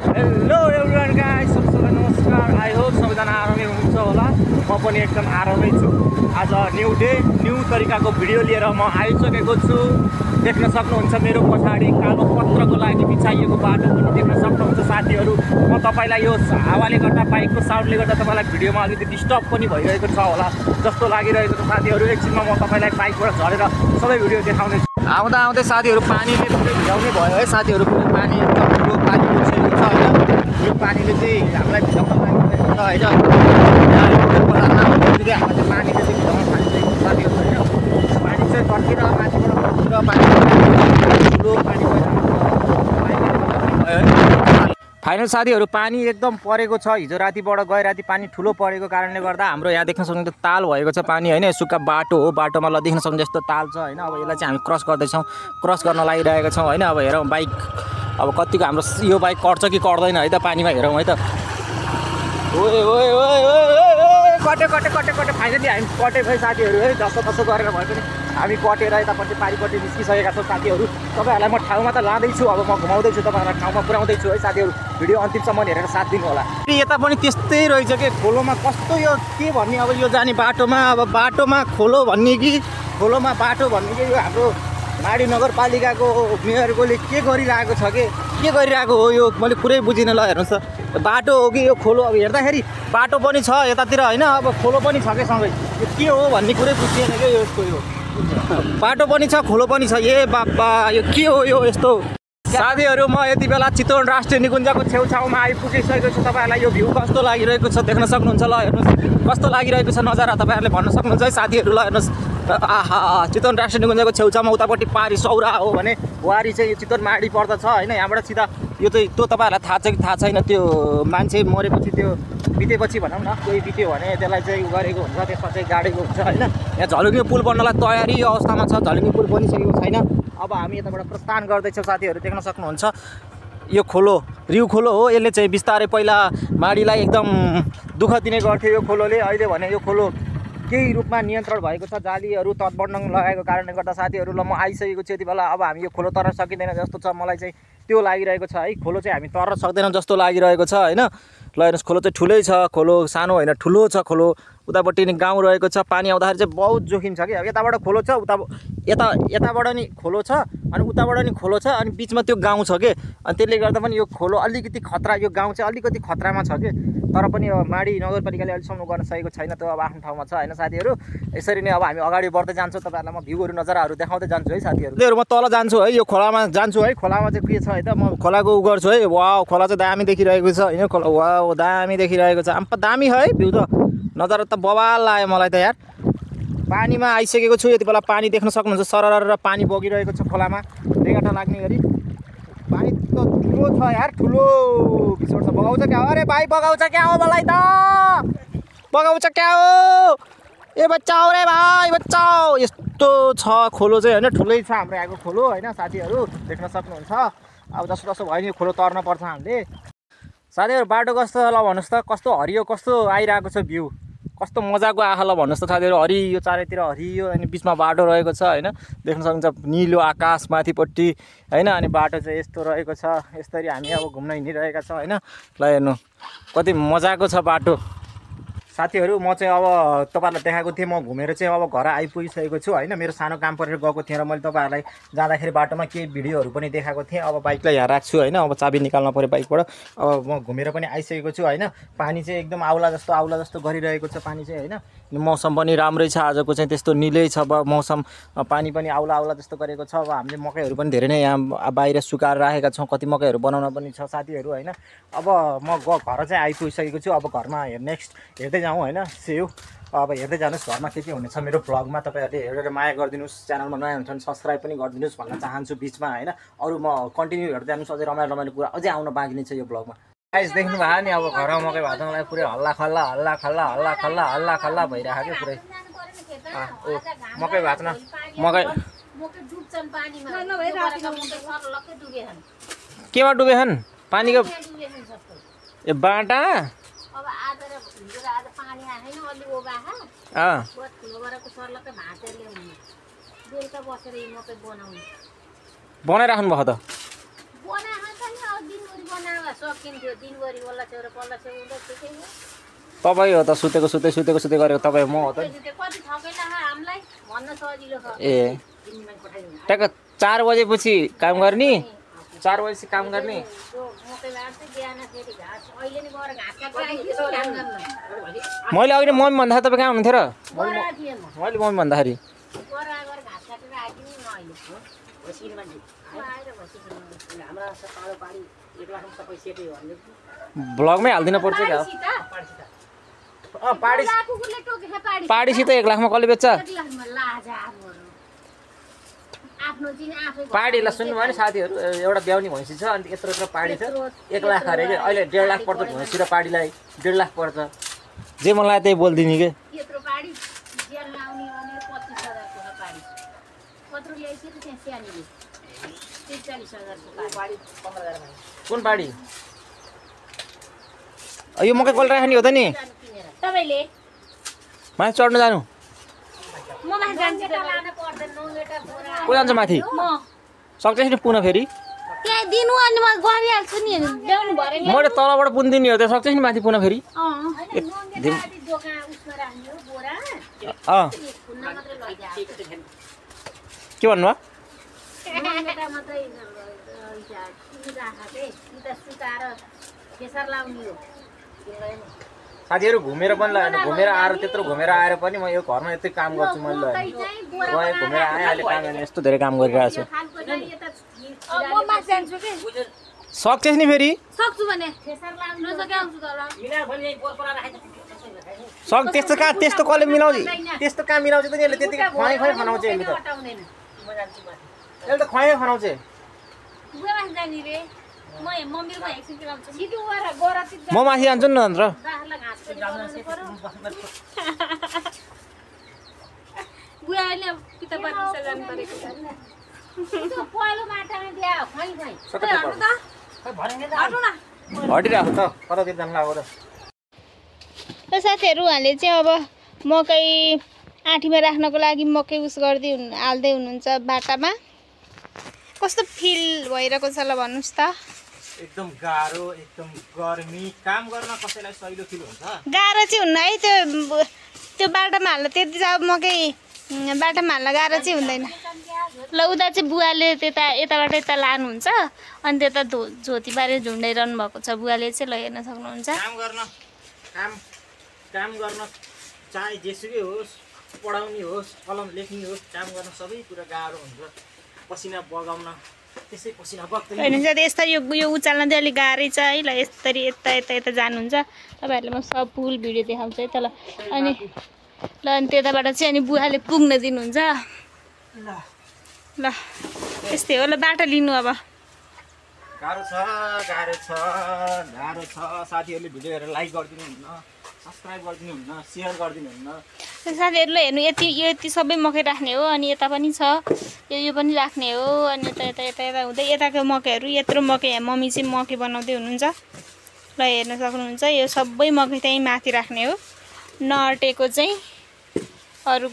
Hello everyone guys, सबैलाई नमस्कार। I hope सबैजना आरामै हुनुहुन्छ होला। म पनि एकदम आरामै छु। आज न्यू डे न्यू तरिकाको भिडियो लिएर म आइसकेको छु। देख्न सक्नुहुन्छ मेरो पछाडि कालो पत्रको लागि बिछाइएको बाटो पनि देख्न सक्नुहुन्छ साथीहरू। म तपाईँलाई यो हावाले गर्दा, बाइकको साउन्डले गर्दा तपाईँलाई भिडियोमा अलिकति डिस्टर्ब पनि भइरहेको छ होला जस्तो लागिरहेको छ साथीहरू। एकछिनमा म तपाईँलाई बाइकबाट झरेर सबै भिडियो देखाउने छु। आउँदा आउँदै साथीहरू पानीले पुरै भिजाउने भयो है साथीहरू। पुरै पानी एकदम ठुलो पानी उठिसकेको छ होइन। यो पानीले चाहिँ हामीलाई भिजाउन लागिरहेको छ होइन। हामीलाई चाहिँ पानीले चाहिँ भिजाउन थालिसकेको छ साथीहरू होइन। पानी चाहिँ तर्केर माथिबाट ठुलो पानी फाइनल साथीहरू पानी एकदम परेको छ। हिजो रातिबाट गए राति पानी ठुलो परेको कारणले गर्दा हाम्रो यहाँ देख्न सक्नुहुन्छ ताल भएको छ पानी होइन। सुक्खा बाटो हो, बाटोमा ल देख्न सक्नुहुन्छ यस्तो ताल छ होइन। अब यसलाई चाहिँ हामी क्रस गर्दैछौँ, क्रस गर्न लागिरहेका छौँ होइन। अब हेरौँ बाइक अब कतिको हाम्रो यो बाइक कट्छ कि कट्दैन है त पानीमा, हेरौँ है त। ओए ओए ओए ओए कटे कटे कटे कटे फाइनली हामी कटे भयो साथीहरू है। जस्तो तस्तो गरेर भए पनि हामी कटेर यतापट्टि पारिपट्टि निस्किसकेका छौँ साथीहरू। तपाईँहरूलाई म ठाउँमा त लाँदैछु, अब म घुमाउँदैछु, तपाईँहरूलाई ठाउँमा पुऱ्याउँदैछु है साथीहरू। भिडियो अन्तिमसम्म हेरेर साथ दिनु होला। यता पनि त्यस्तै रहेछ कि खोलोमा कस्तो यो के भन्ने अब यो जाने बाटोमा, अब बाटोमा खोलो भन्ने कि खोलोमा बाटो भन्ने कि यो हाम्रो माडी नगरपालिकाको मेयरकोले के गरिरहेको छ के गरिरहेको हो यो मैले पुरै बुझिनँ। ल हेर्नुहोस् त, बाटो हो कि यो खोलो? अब हेर्दाखेरि बाटो पनि छ यतातिर होइन, अब खोलो पनि छ कि सँगै। यो के हो भन्ने कुरै बुझिएन क्या यसको। यो बाटो पनि छ खोलो पनि छ, ए बाबा यो के हो यो यस्तो? साथीहरू म यति बेला चितवन राष्ट्रिय निकुञ्जको छेउछाउमा आइपुगिसकेको छु। तपाईँहरूलाई यो भ्यू कस्तो लागिरहेको छ देख्न सक्नुहुन्छ। ल हेर्नुहोस् कस्तो लागिरहेको छ नजारा, तपाईँहरूले भन्न सक्नुहुन्छ है साथीहरू। ल हेर्नुहोस्, आहा चितवन राष्ट्रिय निकुञ्जको छेउछाउमा उतापट्टि पारी सौरा हो भने वारी चाहिँ यो चितवन माडी पर्दछ होइन। यहाँबाट सिधा यो चाहिँ त्यो तपाईँहरूलाई थाहा छ कि थाहा छैन, त्यो मान्छे मरेपछि त्यो बितेपछि भनौँ न, कोही बित्यो भने त्यसलाई चाहिँ उ गरेको हुन्छ, त्यसमा चाहिँ गाडेको हुन्छ होइन। यहाँ झलुङ्गे पुल बन्नलाई तयारी अवस्थामा छ, झलुङ्गे पुल बनिसकेको छैन। अब हामी यताबाट प्रस्थान गर्दैछौँ साथीहरू। देख्न सक्नुहुन्छ यो खोलो रिउ खोलो हो। यसले चाहिँ बिस्तारै पहिला माडीलाई एकदम दुःख दिने गर्थ्यो यो खोलोले। अहिले भने यो खोलो केही रूपमा नियन्त्रण भएको छ, जालीहरू तटबन्धन लगाएको कारणले गर्दा साथीहरू। ल म आइसकेको छु यति बेला। अब हामी यो खोलो तर्न सकिँदैन जस्तो छ, मलाई चाहिँ त्यो लागिरहेको छ है। खोलो चाहिँ हामी तर्न सक्दैनौँ जस्तो लागिरहेको छ होइन। ल हेर्नुहोस् खोलो चाहिँ ठुलै छ, खोलो सानो होइन ठुलो छ खोलो। उतापट्टि नि गाउँ रहेको छ, पानी आउँदाखेरि चाहिँ बहुत जोखिम छ कि। अब यताबाट खोलो छ, यताबाट नि खोलो छ, अनि उताबाट नि खोलो छ, अनि बिचमा त्यो गाउँ छ कि। अनि त्यसले गर्दा पनि यो खोलो अलिकति खतरा, यो गाउँ चाहिँ अलिकति खतरामा छ कि। तर पनि अब माडी नगरपालिकाले अहिलेसम्म गर्न सकेको छैन, त्यो अब आफ्नो ठाउँमा छ होइन साथीहरू। यसरी नै अब हामी अगाडि बढ्दै जान्छौँ, तपाईँहरूलाई म भ्यूहरू नजाराहरू देखाउँदै जान्छु है साथीहरू। म तल जान्छु है, यो खोलामा जान्छु है। खोलामा चाहिँ के छ है त, म खोलाको उ गर्छु है। वाउ खोला चाहिँ दामी देखिरहेको छ होइन। खोला वाउ दामी देखिरहेको छ, आम्पा दामी है भ्यू त, नजारा त बवाल लाग्यो मलाई त यार। पानीमा आइसकेको छु यति बेला। पानी देख्न सक्नुहुन्छ सरर पानी बगिरहेको छ खोलामा, रेगाटा लाग्ने गरी। पानी त ठुलो छ यार, ठुलो बिचबाट छ। बगाउँछ क्या हो? अरे भाइ बगाउँछ क्या हो? मलाई त बगाउँछ क्या हो? ए बचाऊ रे भाइ बचाऊ। यस्तो छ खोलो चाहिँ होइन, ठुलै छ हाम्रो यहाँको खोलो होइन साथीहरू। देख्न सक्नुहुन्छ। अब जस्तो जस्तो भयो नि यो खोलो तर्न पर्छ हामीले साथीहरू। बाटो कस्तो ल भन्नुहोस् त, कस्तो हरियो कस्तो आइरहेको छ भ्यू, कस्तो मजाको आँखा ल भन्नुहोस् त साथीहरू। हरियो चारैतिर हरियो, अनि बिचमा बाटो रहेको छ होइन। देख्न सक्नुहुन्छ निलो आकाश माथिपट्टि होइन। अनि बाटो चाहिँ यस्तो रहेको छ, यसरी हामी अब घुम्न हिँडिरहेका छौँ होइन। ल हेर्नु कति मजाको छ बाटो साथीहरू। म चाहिँ अब तपाईँहरूलाई देखाएको थिएँ, म घुमेर चाहिँ अब घर आइपुगिसकेको छु होइन। मेरो सानो काम परेर गएको थिएँ र मैले तपाईँहरूलाई जाँदाखेरि बाटोमा केही भिडियोहरू पनि देखाएको थिएँ। अब बाइकलाई यहाँ राख्छु होइन, अब चाबी निकाल्न पऱ्यो बाइकबाट। अब म घुमेर पनि आइसकेको छु होइन। पानी चाहिँ एकदम आउला जस्तो गरिरहेको छ पानी चाहिँ होइन। मौसम पनि राम्रै छ आजको चाहिँ, त्यस्तो निलै छ मौसम। पानी पनि आउला जस्तो गरेको छ। अब हामीले मकैहरू पनि धेरै नै यहाँ बाहिर सुकाएर राखेका छौँ, कति मकैहरू बनाउन पनि छ साथीहरू होइन। अब म घर चाहिँ आइपुगिसकेको छु। अब घरमा नेक्स्ट हेर्दै जाउँ होइन सेउ। अब हेर्दै जानुहोस् घरमा के हुनेछ मेरो भ्लगमा। तपाईँहरूले हेरेर माया गरिदिनुहोस्, च्यानलमा नयाँ हुन्छ भने सब्सक्राइब पनि गरिदिनुहोस् भन्न चाहन्छु बिचमा होइन। अरू म कन्टिन्यू हेर्दै जानुहोस्, अझै रमाइलो कुरा अझै आउन बाँकी नै छ यो भ्लगमा। गाइस देख्नु भयो नि, अब घरमा मकै भातलाई पुरै हल्ला खल्ला भइरहेको क्या पुरै। मकै भातमा मकै केमा डुबेछन् पानीको? ए बाटा बनाइराख्नु भएको त? तपाईँ हो त सुतेको सुते गरेको तपाईँ म हो त ए ट्याक्क 4 बजेपछि काम गर्ने 4 बजेपछि काम गर्ने मैले अघि मम्मी भन्दाखेरि तपाईँ कहाँ हुनुहुन्थ्यो र मैले मम्मी भन्दाखेरि ब्लगमै हालिदिनु पर्छ क्या पाडीसित 1 लाखमा कसले बेच्छ पाडीलाई सुन्नुभयो नि साथीहरू एउटा ब्याउनी भैँसी छ अनि यत्रो पाडी छ 1 लाख अरे कि अहिले 1.5 लाख पर्छ भैँसी र पाडीलाई 1.5 लाख पर्छ जे मलाई त्यही बोलिदिने के कुन पाडी यो मकै कल राख्ने हो त नि तपाईले माथि चढ्नु जानु म माथि जान्छु को जान्छ माथि सक्छ नि पुनः फेरि त्यहाँ दिनु अनि म गरिहाल्छु नि ल्याउनु भरे मैले तलबाट पुन दिने हो त सक्छ नि माथि पुनः फेरि के भन्नुभयो साथीहरू घुमेर पनि लाग्यो घुमेर आएर त्यत्रो घुमेर आएर पनि म यो घरमा यतै काम गर्छु मैले गएँ घुमेर आएँ अहिले काम गर्ने यस्तो धेरै काम गरिरहेको छु सक्छस् नि फेरि सक्छु भने नसके आउँछु तर सक त्यस्तो कहाँ त्यस्तो कसले मिलाउँछ त्यस्तो कहाँ मिलाउँछ त यसले त्यतिकै खुवाइ खनाउँछ यसले त यसले त खुवाइ खनाउँछ म माथि जान्छु नि अन्त हटिरहेको त कतातिर जानु लाग्यो र साथीहरू उहाँले चाहिँ अब मकै आँठीमा राख्नको लागि मकै उस गर्दै हाल्दै हुनुहुन्छ बाटामा कस्तो फिल भइरहेको छ ल भन्नुहोस् त एकदम गाह्रो एकदम गर्मी काम गर्न कसैलाई सजिलो फिल हुन्छ गाह्रो चाहिँ हुन्न है त्यो बाटामा हाल्दा त्यति चाहिँ अब मकै बाटामा हाल्दा गाह्रो चाहिँ हुँदैन ल उता चाहिँ बुवाले यताबाट यता लानुहुन्छ अनि त्यता झोतीबारे झुन्डाइरहनु भएको छ बुवाले चाहिँ ल हेर्न सक्नुहुन्छ काम गर्न चाहे जेसुकै होस् पढाउने होस् कलम लेख्ने होस् काम गर्न सबै कुरा गाह्रो हुन्छ पसिना बगाउन त्यसै पसिना बग्दैन होइन साथी यस्तरी यो उचाल्न चाहिँ अलिक गाह्रै छ है ल यस्तरी यता जानुहुन्छ तपाईँहरूले म सब फुल भिडियो देखाउँछु है त ल अनि त्यताबाट चाहिँ अनि बुवाले पुग्न दिनुहुन्छ ल यस्तै हो ल बाटो लिनु अब गाह्रो छ साथीहरूले भिडियो हेरेर लाइक गरिदिनु हुन्न सब्सक्राइब गरिदिनु हुन्न सेयर गरिदिनु हुन्न साथीहरूले हेर्नु यति सबै मकै राख्ने हो अनि यता पनि छ यो पनि राख्ने हो अनि यता हुँदै यताको मकैहरू यत्रो मकै यहाँ मम्मी चाहिँ मकै बनाउँदै हुनुहुन्छ ल हेर्न सक्नुहुन्छ यो सबै मकै त्यहीँ माथि राख्ने हो नअटेको चाहिँ अरू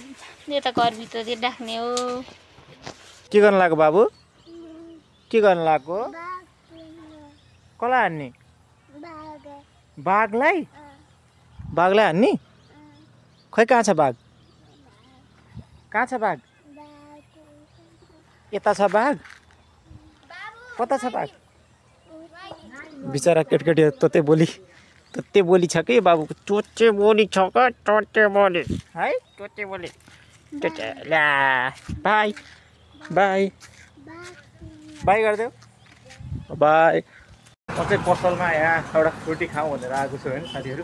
यता घरभित्रतिर राख्ने हो के गर्नु लाग्यो बाबु के गर्नु लाग्यो कसलाई हान्ने बाघलाई हान्ने खै कहाँ छ बाघ यता छ बाघ कता छ बाघ बिचरा केटकेटी तोते बोली छ कि बाबुको चोचे बोली छ है चोचे बोली ला बाई गरिदेऊ बाई म चाहिँ पसलमा यहाँ एउटा फ्रुटी खाउँ भनेर आएको छु होइन साथीहरू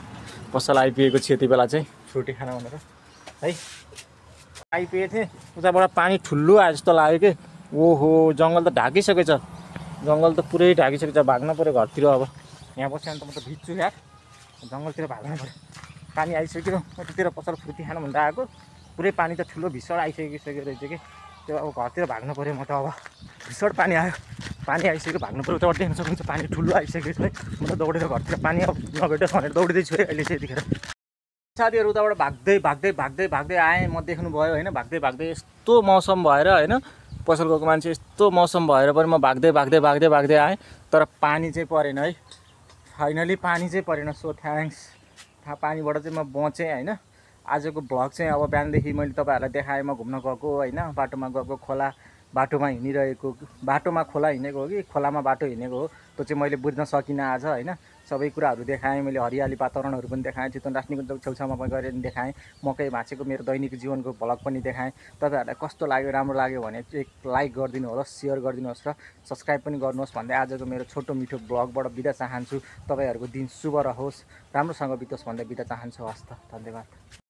पसल आइपुगेको छु यति बेला चाहिँ फ्रुटी खाना भनेर है आइपुगेको थिएँ उताबाट पानी ठुलो आए जस्तो लाग्यो कि ओहो जङ्गल त ढाकिसकेछ जङ्गल त पुरै ढाकिसकेछ भाग्न पऱ्यो घरतिर अब यहाँ बस्यो भने त म त भिज्छु यार जङ्गलतिर भाग्नु पऱ्यो पानी आइसक्यो म त्यतिर पसल फ्रुटी खानु भनेर आएको पुरै पानी त ठुलो भिसड आइसकिसक्यो रहेछ कि त्यो अब घरतिर भाग्नु पऱ्यो म त अब भिसड पानी आइसक्यो भाग्नु पऱ्यो उताबाट देख्न सक्नुहुन्छ पानी ठुलो आइसक्यो है म त दौडेर घरतिर पानी अब नभेटोस् भनेर दौडिँदैछु है अहिले चाहिँ यतिखेर साथीहरू उताबाट भाग्दै आएँ म देख्नुभयो होइन भाग्दै यस्तो मौसम भएर होइन पसल गएको मान्छे यस्तो मौसम भएर पनि म भाग्दै आएँ तर पानी चाहिँ परेन है फाइनली पानी चाहिँ परेन सो थ्याङ्क्स पानीबाट चाहिँ म बचेँ होइन आजको भ्लग चाहिँ अब बिहानदेखि मैले तपाईँहरूलाई देखाएँ म घुम्न गएको होइन बाटोमा गएको खोला बाटोमा हिँडिरहेको बाटोमा खोला हिँडेको हो कि खोलामा बाटो हिँडेको हो त्यो चाहिँ मैले बुझ्न सकिनँ आज होइन सबै कुराहरू देखाएँ मैले हरियाली वातावरणहरू पनि देखाएँ चितवन राष्ट्रिय छेउछाउमा पनि गएर देखाएँ मकै भाँचेको मेरो दैनिक जीवनको भ्लग पनि देखाएँ तपाईँहरूलाई कस्तो लाग्यो राम्रो लाग्यो भने एक लाइक गरिदिनु होस् सेयर गरिदिनुहोस् र सब्सक्राइब पनि गर्नुहोस् भन्दै आजको मेरो छोटो मिठो भ्लगबाट बिदा चाहन्छु तपाईँहरूको दिन शुभ रहोस् राम्रोसँग बितोस् भन्दै बिदा चाहन्छु हस् त धन्यवाद।